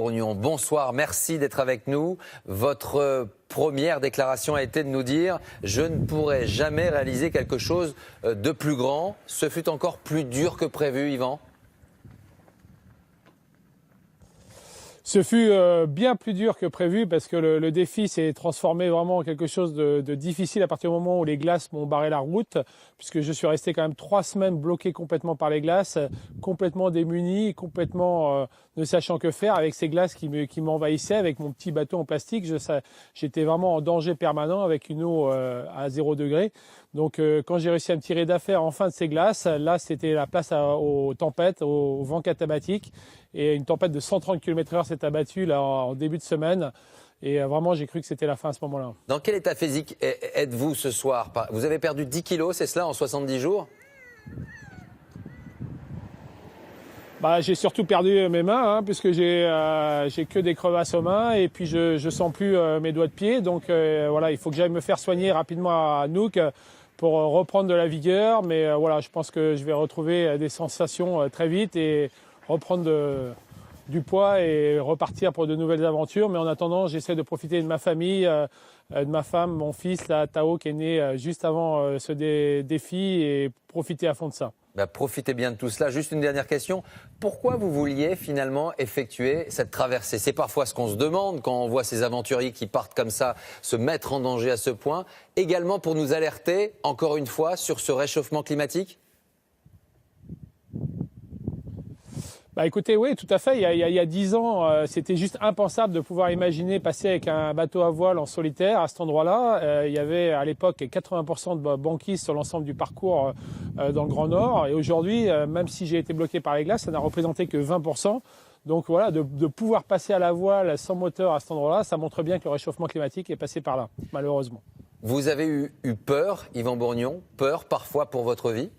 Bourgnon, bonsoir, merci d'être avec nous. Votre première déclaration a été de nous dire « Je ne pourrai jamais réaliser quelque chose de plus grand ». Ce fut encore plus dur que prévu, Yvan? Ce fut bien plus dur que prévu parce que le défi s'est transformé vraiment en quelque chose de difficile à partir du moment où les glaces m'ont barré la route, puisque je suis resté quand même 3 semaines bloqué complètement par les glaces, complètement démuni, complètement ne sachant que faire avec ces glaces qui m'envahissaient, avec mon petit bateau en plastique. J'étais vraiment en danger permanent avec une eau à 0 degré. Donc quand j'ai réussi à me tirer d'affaire enfin de ces glaces, là c'était la place aux tempêtes, au vent katabatique. Et une tempête de 130 km/h s'est abattue là, en début de semaine. Et vraiment, j'ai cru que c'était la fin à ce moment-là. Dans quel état physique êtes-vous ce soir? Vous avez perdu 10 kilos, c'est cela, en 70 jours? J'ai surtout perdu mes mains, puisque j'ai que des crevasses aux mains. Et puis, je sens plus mes doigts de pied. Donc, voilà, il faut que j'aille me faire soigner rapidement à Nouk pour reprendre de la vigueur. Mais voilà, je pense que je vais retrouver des sensations très vite et reprendre du poids et repartir pour de nouvelles aventures. Mais en attendant, j'essaie de profiter de ma famille, de ma femme, mon fils, là, Tao, qui est né juste avant ce défi, et profiter à fond de ça. Profitez bien de tout cela. Juste une dernière question. Pourquoi vous vouliez finalement effectuer cette traversée? C'est parfois ce qu'on se demande quand on voit ces aventuriers qui partent comme ça, se mettre en danger à ce point. Également pour nous alerter, encore une fois, sur ce réchauffement climatique? Écoutez, oui, tout à fait. Il y a 10 ans, c'était juste impensable de pouvoir imaginer passer avec un bateau à voile en solitaire à cet endroit-là. Il y avait à l'époque 80% de banquise sur l'ensemble du parcours dans le Grand Nord. Et aujourd'hui, même si j'ai été bloqué par les glaces, ça n'a représenté que 20%. Donc voilà, de pouvoir passer à la voile sans moteur à cet endroit-là, ça montre bien que le réchauffement climatique est passé par là, malheureusement. Vous avez eu peur, Yvan Bourgnon, peur parfois pour votre vie?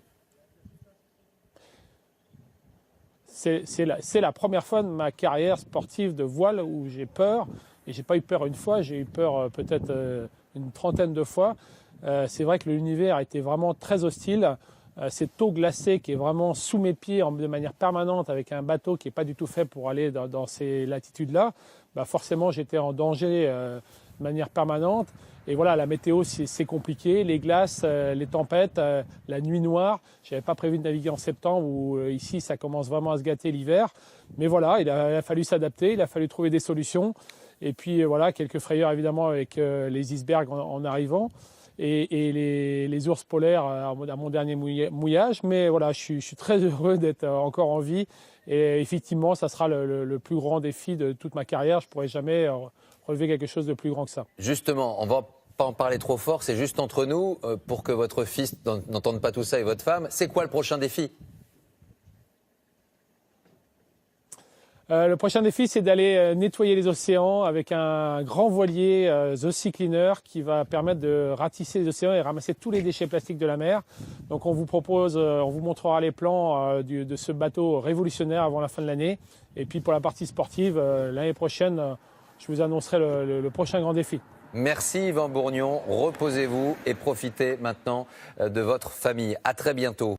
C'est la première fois de ma carrière sportive de voile où j'ai peur. Et j'ai pas eu peur une fois, j'ai eu peur peut-être une trentaine de fois. C'est vrai que l'univers était vraiment très hostile. Cette eau glacée qui est vraiment sous mes pieds de manière permanente, avec un bateau qui n'est pas du tout fait pour aller dans ces latitudes-là, forcément j'étais en danger de manière permanente. Et voilà, la météo, c'est compliqué. Les glaces, les tempêtes, la nuit noire. Je n'avais pas prévu de naviguer en septembre où ici, ça commence vraiment à se gâter l'hiver. Mais voilà, il a fallu s'adapter, il a fallu trouver des solutions. Et puis voilà, quelques frayeurs évidemment avec les icebergs en arrivant et les ours polaires à mon dernier mouillage. Mais voilà, je suis très heureux d'être encore en vie. Et effectivement, ça sera le plus grand défi de toute ma carrière. Je ne pourrai jamais relever quelque chose de plus grand que ça. Justement, on va pas en parler trop fort, c'est juste entre nous, pour que votre fils n'entende pas tout ça et votre femme. C'est quoi le prochain défi? Le prochain défi, c'est d'aller nettoyer les océans avec un grand voilier The Sea Cleaner qui va permettre de ratisser les océans et ramasser tous les déchets plastiques de la mer. Donc on vous propose, on vous montrera les plans de ce bateau révolutionnaire avant la fin de l'année. Et puis pour la partie sportive, l'année prochaine, je vous annoncerai le prochain grand défi. Merci Yvan Bourgnon, reposez-vous et profitez maintenant de votre famille. À très bientôt.